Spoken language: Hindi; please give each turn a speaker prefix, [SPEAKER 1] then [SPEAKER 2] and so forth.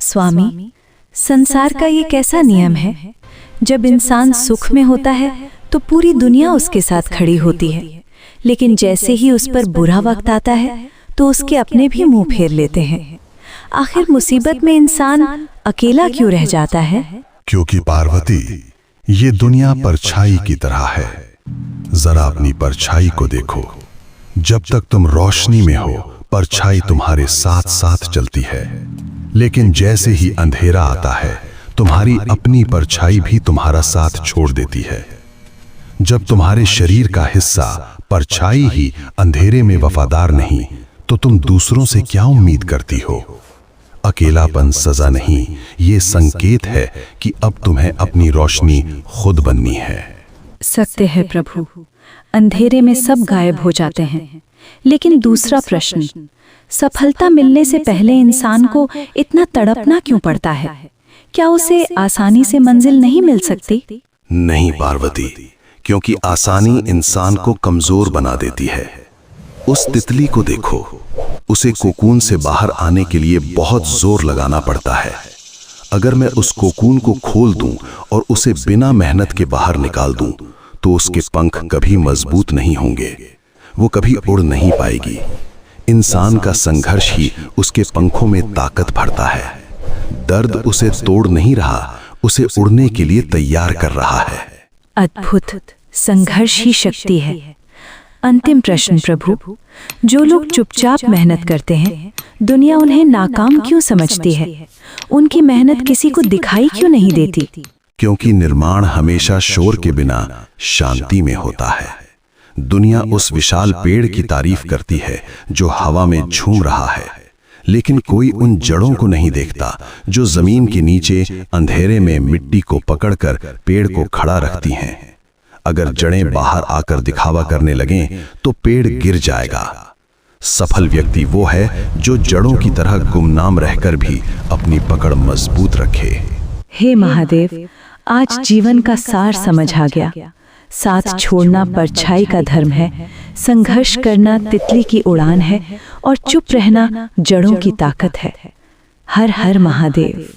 [SPEAKER 1] स्वामी, संसार का ये कैसा नियम है, जब इंसान सुख में होता है तो पूरी दुनिया उसके साथ खड़ी होती है, लेकिन जैसे ही उस पर बुरा वक्त आता है तो उसके अपने भी मुंह फेर लेते हैं। आखिर मुसीबत में इंसान अकेला क्यों रह जाता है?
[SPEAKER 2] क्योंकि पार्वती, ये दुनिया परछाई की तरह है। जरा अपनी परछाई को देखो। जब तक तुम रोशनी में हो, परछाई तुम्हारे साथ साथ चलती है, लेकिन जैसे ही अंधेरा आता है, तुम्हारी अपनी परछाई भी तुम्हारा साथ छोड़ देती है। जब तुम्हारे शरीर का हिस्सा परछाई ही अंधेरे में वफादार नहीं, तो तुम दूसरों से क्या उम्मीद करती हो? अकेलापन सजा नहीं, ये संकेत है कि अब तुम्हें अपनी रोशनी खुद बननी है।
[SPEAKER 1] सत्य है प्रभु, अंधेरे में सब गायब हो जाते हैं। लेकिन दूसरा प्रश्न, सफलता मिलने से पहले इंसान को इतना तड़पना क्यों पड़ता है? क्या उसे आसानी से मंजिल नहीं मिल सकती?
[SPEAKER 2] नहीं पार्वती, क्योंकि आसानी इंसान को कमजोर बना देती है। उस तितली को देखो, उसे कोकून से बाहर आने के लिए बहुत जोर लगाना पड़ता है। अगर मैं उस कोकून को खोल दूं और उसे बिना मेहनत के बाहर निकाल दूं, तो उसके पंख कभी मजबूत नहीं होंगे, वो कभी उड़ नहीं पाएगी। इंसान का संघर्ष ही उसके पंखों में ताकत भरता है। दर्द उसे तोड़ नहीं रहा, उसे उड़ने के लिए तैयार कर रहा है।
[SPEAKER 1] अद्भुत, संघर्ष ही शक्ति है। अंतिम प्रश्न प्रभु, जो लोग चुपचाप मेहनत करते हैं, दुनिया उन्हें नाकाम क्यों समझती है? उनकी मेहनत किसी को दिखाई क्यों नहीं देती?
[SPEAKER 2] क्योंकि निर्माण हमेशा शोर के बिना शांति में होता है। दुनिया उस विशाल पेड़ की तारीफ करती है जो हवा में झूम रहा है, लेकिन कोई उन जड़ों को नहीं देखता जो जमीन के नीचे अंधेरे में मिट्टी को पकड़कर पेड़ को खड़ा रखती हैं। अगर जड़ें बाहर आकर दिखावा करने लगें तो पेड़ गिर जाएगा। सफल व्यक्ति वो है जो जड़ों की तरह गुमनाम रहकर भी अपनी पकड़ मजबूत रखे।
[SPEAKER 1] हे महादेव, आज जीवन का सार समझ आ गया। साथ छोड़ना परछाई का धर्म है, संघर्ष करना तितली की उड़ान है, और चुप रहना जड़ों की ताकत है। हर हर महादेव।